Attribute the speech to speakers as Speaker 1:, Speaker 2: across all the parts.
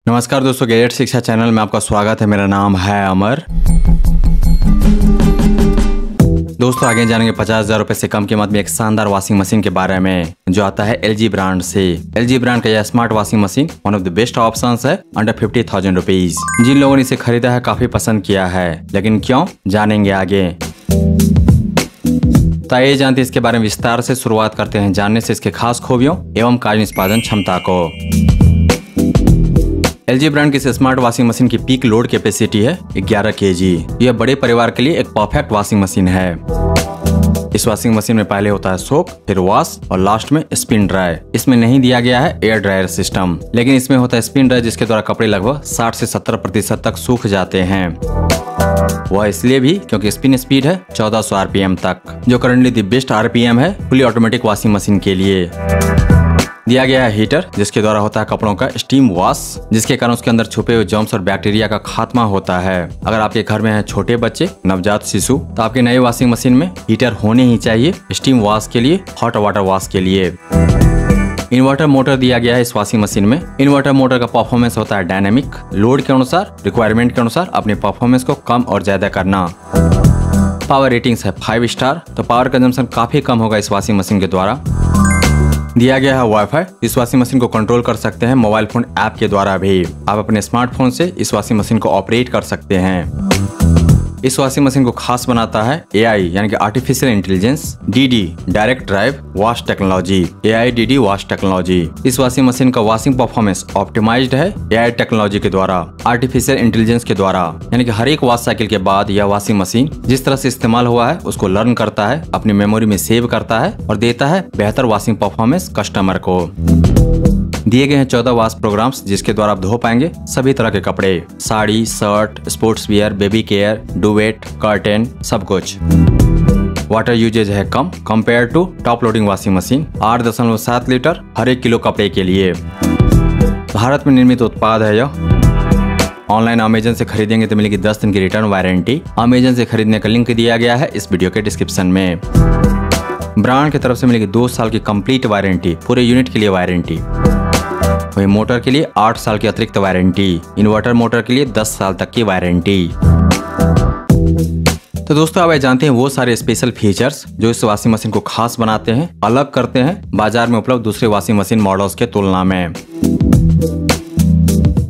Speaker 1: नमस्कार दोस्तों, गैजेट शिक्षा चैनल में आपका स्वागत है। मेरा नाम है अमर। दोस्तों आगे जानेंगे 50,000 रुपए से कम कीमत में एक शानदार वॉशिंग मशीन के बारे में जो आता है LG ब्रांड से। LG ब्रांड का यह smart washing machine one of the best options है अंडर 50,000 रुपीज। जिन लोगों ने इसे खरीदा है काफी पसंद किया है, लेकिन क्यों जानेंगे आगे। तो आइए जानते हैं इसके बारे में विस्तार से। शुरुआत करते हैं जानने से इसके खास खूबियों एवं कार्य निष्पादन क्षमता को। LG ब्रांड की इस स्मार्ट वॉशिंग मशीन की पीक लोड कैपेसिटी है 11 kg। यह बड़े परिवार के लिए एक परफेक्ट वॉशिंग मशीन है। इस वॉशिंग मशीन में पहले होता है सोक, फिर वॉश और लास्ट में स्पिन ड्राई। इसमें नहीं दिया गया है एयर ड्रायर सिस्टम, लेकिन इसमें होता है स्पिन ड्राई, जिसके द्वारा कपड़े लगभग 60 से 70% तक सूख जाते हैं। वह इसलिए भी क्योंकि स्पिन स्पीड है 1400 RPM तक, जो करंटली द बेस्ट RPM है फुली ऑटोमेटिक वॉशिंग मशीन के लिए। दिया गया है हीटर, जिसके द्वारा होता है कपड़ों का स्टीम वॉश, जिसके कारण उसके अंदर छुपे हुए जर्म्स और बैक्टीरिया का खात्मा होता है। अगर आपके घर में है छोटे बच्चे, नवजात शिशु, तो आपकी नई वॉशिंग मशीन में हीटर होने ही चाहिए स्टीम वॉश के लिए, हॉट वाटर वॉश के लिए। इन्वर्टर मोटर दिया गया है इस वॉशिंग मशीन में। इन्वर्टर मोटर का परफॉर्मेंस होता है डायनेमिक, लोड के अनुसार, रिक्वायरमेंट के अनुसार अपने परफॉर्मेंस को कम और ज्यादा करना। पावर रेटिंग्स है 5 स्टार, तो पावर कंजम्पशन काफी कम होगा इस वॉशिंग मशीन के द्वारा। दिया गया है वाईफाई। इस वॉशिंग मशीन को कंट्रोल कर सकते हैं मोबाइल फोन ऐप के द्वारा भी। आप अपने स्मार्टफोन से इस वॉशिंग मशीन को ऑपरेट कर सकते हैं। इस वॉशिंग मशीन को खास बनाता है AI यानी कि artificial intelligence DD direct drive wash technology, AI DD wash technology. इस वॉशिंग मशीन का वॉशिंग परफॉर्मेंस ऑप्टिमाइज्ड है AI टेक्नोलॉजी के द्वारा, आर्टिफिशियल इंटेलिजेंस के द्वारा। यानी कि हर एक वॉश साइकिल के बाद यह वॉशिंग मशीन जिस तरह से इस्तेमाल हुआ है उसको लर्न करता है, अपनी मेमोरी में सेव करता है और देता है बेहतर वॉशिंग परफॉर्मेंस कस्टमर को। दिए गए हैं 14 वॉश प्रोग्राम्स, जिसके द्वारा आप धो पाएंगे सभी तरह के कपड़े, sari, shirt, sports wear, baby care, duvet, curtain, सब कुछ। वाटर यूजेज है कम compare to top loading washing machine, 8.7 litre हर 1 किलो कपड़े के लिए। भारत में निर्मित उत्पाद है यह। ऑनलाइन अमेजन से खरीदेंगे तो मिलेगी 10 दिन की रिटर्न वारंटी। अमेजन से खरीदने का लिंक दिया गया है इस वीडियो के डिस्क्रिप्शन में। ब्रांड की तरफ से मिलेगी 2 साल की कंप्लीट वारंटी, पूरे यूनिट के लिए वारंटी। वही मोटर के लिए 8 साल की अतिरिक्त वारंटी, इन्वर्टर मोटर के लिए 10 साल तक की वारंटी। तो दोस्तों आप जानते हैं वो सारे स्पेशल फीचर्स जो इस वॉशिंग मशीन को खास बनाते हैं, अलग करते हैं बाजार में उपलब्ध दूसरे वॉशिंग मशीन मॉडल्स के तुलना में।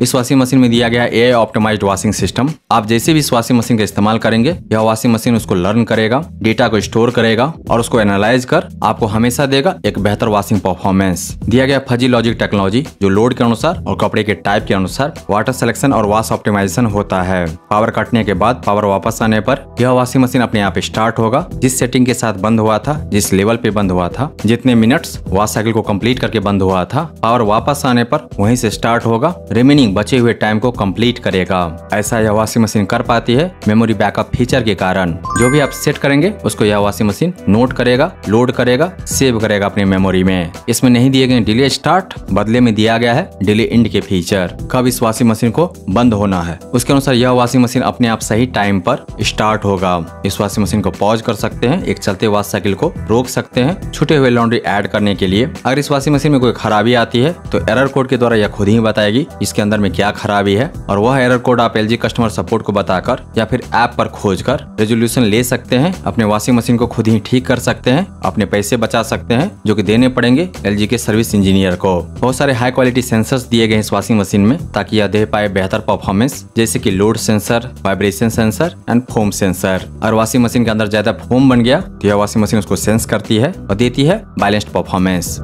Speaker 1: इस वॉशिंग मशीन में दिया गया AI ऑप्टिमाइज्ड वॉशिंग सिस्टम। आप जैसे भी इस वॉशिंग मशीन का इस्तेमाल करेंगे, यह वॉशिंग मशीन उसको लर्न करेगा, डेटा को स्टोर करेगा और उसको एनालाइज कर आपको हमेशा देगा एक बेहतर वॉशिंग परफॉर्मेंस। दिया गया फजी लॉजिक टेक्नोलॉजी, जो लोड के अनुसार और कपड़े के टाइप के अनुसार वाटर सिलेक्शन और वॉश ऑप्टिमाइजेशन होता है। पावर कटने के बाद पावर वापस आने पर यह वॉशिंग मशीन अपने आप स्टार्ट होगा, जिस सेटिंग के साथ बंद हुआ था, जिस लेवल पे बंद हुआ था, जितने मिनट्स वॉश साइकिल को कंप्लीट करके बंद हुआ था, पावर वापस आने पर वहीं से स्टार्ट होगा, रिमेनिंग बचे हुए टाइम को कंप्लीट करेगा। ऐसा यह वॉशिंग मशीन कर पाती है मेमोरी बैकअप फीचर के कारण। जो भी आप सेट करेंगे उसको यह वॉशिंग मशीन नोट करेगा, लोड करेगा, सेव करेगा अपनी मेमोरी में। इसमें नहीं दिए गए डिले स्टार्ट, बदले में दिया गया है डिले एंड के फीचर। कब इस वॉशिंग मशीन को बंद होना है उसके अनुसार यह वॉशिंग मशीन अपने आप सही टाइम पर स्टार्ट होगा। इस वॉशिंग मशीन को पॉज कर सकते हैं, एक चलते वॉश साइकिल को रोक सकते हैं छूटे हुए लॉन्ड्री ऐड करने के लिए। अगर इस वॉशिंग मशीन में कोई खराबी आती है तो एरर कोड के द्वारा यह खुद ही बताएगी इसके अंदर में क्या खराबी है, और वह एरर कोड आप LG कस्टमर सपोर्ट को बताकर या फिर ऐप पर खोजकर रेजोल्यूशन ले सकते हैं। अपने वॉशिंग मशीन को खुद ही ठीक कर सकते हैं, अपने पैसे बचा सकते हैं जो कि देने पड़ेंगे LG के सर्विस इंजीनियर को। बहुत सारे हाई क्वालिटी सेंसर्स दिए गए इस वॉशिंग मशीन में ताकि यह दे पाए बेहतर परफॉर्मेंस, जैसे कि load sensor, vibration sensor and foam sensor. और वॉशिंग मशीन के अंदर ज्यादा फोम बन गया तो यह वॉशिंग मशीन उसको सेंस करती है और देती है बैलेंस्ड परफॉर्मेंस।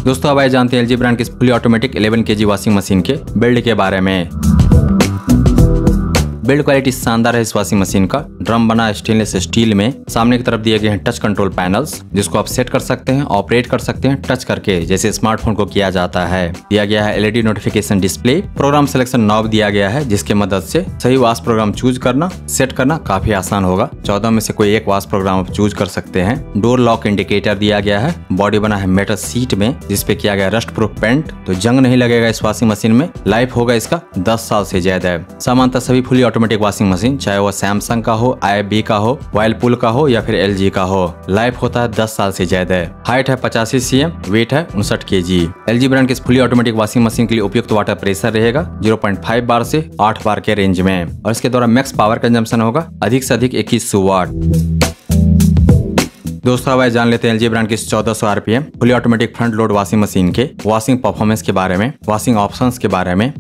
Speaker 1: दोस्तों अब आइए जानते हैं LG ब्रांड की fully automatic 11 kg washing machine के बिल्ड के बारे में। बिल्ड क्वालिटी शानदार है इस वॉशिंग मशीन का। ड्रम बना स्टेनलेस स्टील में, सामने की तरफ दिए गए हैं टच कंट्रोल पैनल्स, जिसको आप सेट कर सकते हैं, ऑपरेट कर सकते हैं टच करके, जैसे स्मार्टफोन को किया जाता है। दिया गया है LED notification display, program selection knob दिया गया है, जिसके मदद से सही वॉश प्रोग्राम चूज करना, सेट करना काफी आसान होगा। 14 में से कोई एक वॉश प्रोग्राम आप चूज कर सकते हैं। डोर लॉक इंडिकेटर दिया गया है, बॉडी बना है मेटल सीट में, जिसपे किया गया रस्ट प्रूफ पेंट, तो जंग नहीं लगेगा इस वॉशिंग मशीन में। लाइफ होगा इसका 10 साल से ज्यादा। सामान्यतः सभी फुली ऑटोमेटिक वॉशिंग मशीन, चाहे वह सैमसंग का हो, IFB का हो, व्हर्लपूल का हो या फिर LG का हो। लाइफ होता है 10 साल से ज्यादा। हाइट है 85 cm, वेट है 59 kg। LG ब्रांड की फुली ऑटोमेटिक वॉशिंग मशीन के लिए उपयुक्त वाटर प्रेशर रहेगा 0.5 बार से 8 बार के रेंज में, और इसके द्वारा मैक्स पावर कंजम्पशन होगा अधिक से अधिक 2100 वाट। दोस्तों अब जान लेते हैं LG ब्रांड की 1400 RPM fully automatic front load washing machine के वॉशिंग परफॉर्मेंस के बारे में, वॉशिंग ऑप्शंस के बारे में।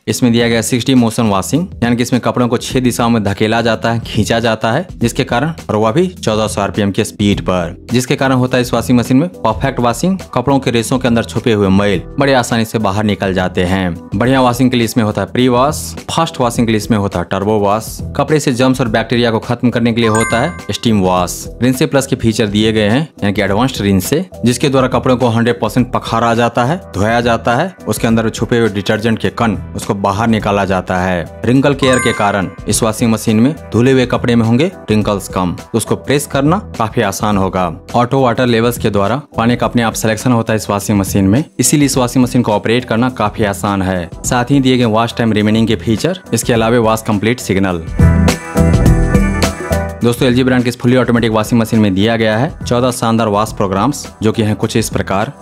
Speaker 1: इसमें दिया गया 60 मोशन वॉशिंग, यानी कि इसमें कपड़ों को 6 दिशाओं में धकेला जाता है, खींचा जाता है, जिसके कारण, और वह भी 1400 RPM की स्पीड पर, जिसके कारण होता है इस वॉशिंग मशीन में परफेक्ट वॉशिंग। कपड़ों के रेशों के अंदर छुपे हुए मैल बड़े आसानी से बाहर निकल जाते हैं। बढ़िया वॉशिंग के लिए इसमें होता है प्री वॉश, फास्ट वॉशिंग के लिए इसमें होता है टर्बो वॉश, कपड़े से जर्म्स और बैक्टीरिया को खत्म करने के लिए होता है स्टीम वॉश। रिंसे प्लस के फीचर दिए गए हैं, यानी कि एडवांस्ड रिंसे, जिसके द्वारा कपड़ों को 100% पखारा जाता है, धोया जाता है, उसके अंदर छुपे हुए डिटर्जेंट के कण उसको बाहर निकाला जाता है। रिंकल केयर के कारण इस वॉशिंग मशीन में धुले हुए कपड़े में होंगे रिंकल्स कम, तो उसको प्रेस करना काफी आसान होगा। ऑटो वाटर लेवल्स के द्वारा पानी का अपने आप सिलेक्शन होता है इस वॉशिंग मशीन में, इसीलिए इस वॉशिंग मशीन को ऑपरेट करना काफी आसान है। साथ ही दिए गए वॉश टाइम रिमेनिंग के फीचर, इसके अलावा वॉश कंप्लीट सिग्नल। दोस्तों LG ब्रांड की इस फुली ऑटोमेटिक वॉशिंग मशीन में दिया गया है 14 शानदार वॉश प्रोग्राम्स, जो कि हैं कुछ इस प्रकार: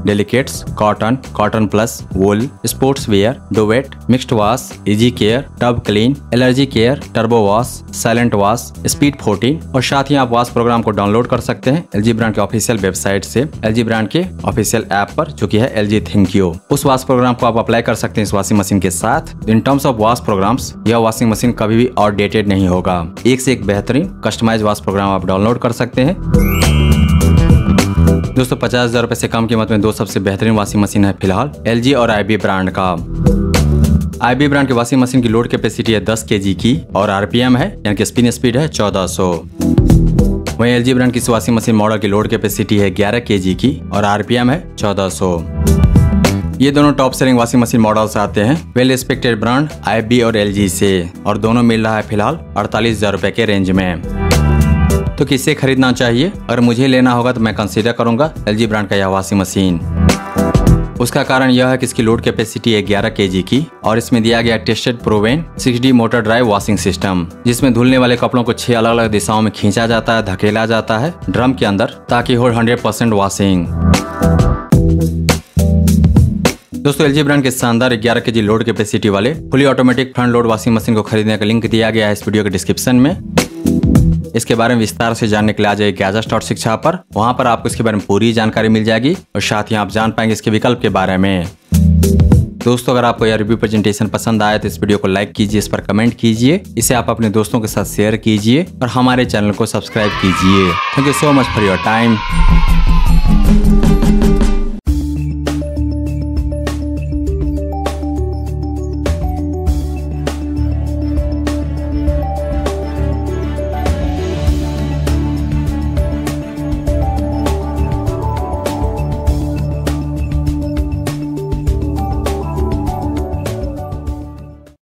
Speaker 1: delicates, cotton, cotton plus, wool, sports wear, duvet, mixed wash, easy care, tub clean, allergy care, turbo wash, silent wash, speed 14। और साथ ही आप वॉश प्रोग्राम को डाउनलोड कर सकते हैं LG ब्रांड के ऑफिशियल वेबसाइट से, LG ब्रांड के ऑफिशियल ऐप पर, जो कि है LG थिंक्यू। उस वॉश प्रोग्राम को आप अप्लाई कर सकते हैं इस वॉशिंग मशीन के साथ। In terms of wash programs, यह वॉशिंग मशीन कभी भी आउटडेटेड नहीं होगा। एक से एक बेहतरीन कस्टमाइज वॉश प्रोग्राम आप डाउनलोड कर सकते हैं। दोस्तों 50,000 रुपए से कम कीमत में दो सबसे बेहतरीन वॉशिंग मशीन है फिलहाल LG और IB ब्रांड का। IB ब्रांड की वॉशिंग मशीन की लोड कैपेसिटी है 10 kg की और RPM है, यानी कि स्पिन स्पीड है 1400। वहीं LG ब्रांड की इस वॉशिंग मशीन मॉडल की लोड कैपेसिटी है 11 kg की और RPM है 1400। ये दोनों top selling washing machine models आते हैं वेल रिस्पेक्टेड ब्रांड IB और LG से, और दोनों मिल रहा है फिलहाल 48,000 रुपए के रेंज में। तो किससे खरीदना चाहिए? अगर मुझे लेना होगा तो मैं कंसीडर करूंगा LG ब्रांड का यह वॉशिंग मशीन। उसका कारण यह है कि इसकी लोड कैपेसिटी है 11 kg की और इसमें दिया गया tested proven 6D motor drive washing system, जिसमें धुलने वाले कपड़ों को 6 अलग अलग दिशाओं में खींचा जाता है, धकेला जाता है ड्रम के अंदर, ताकि हो 100% वॉशिंग। दोस्तों LG ब्रांड के शानदार 11 kg लोड कैपेसिटी वाले fully automatic front load washing machine को खरीदने का लिंक दिया गया है इस वीडियो के डिस्क्रिप्शन में। इसके बारे में विस्तार से जानने के लिए आ जाइए Gadgets.शिक्षा पर, वहां पर आपको इसके बारे में पूरी जानकारी मिल जाएगी और साथ ही आप जान पाएंगे इसके विकल्प के बारे में। दोस्तों अगर आपको यह रिव्यू प्रेजेंटेशन पसंद आया तो इस वीडियो को लाइक कीजिए, इस पर कमेंट कीजिए, इसे आप अपने दोस्तों के साथ शेयर कीजिए और हमारे चैनल को सब्सक्राइब कीजिए। Thank you so much for your time.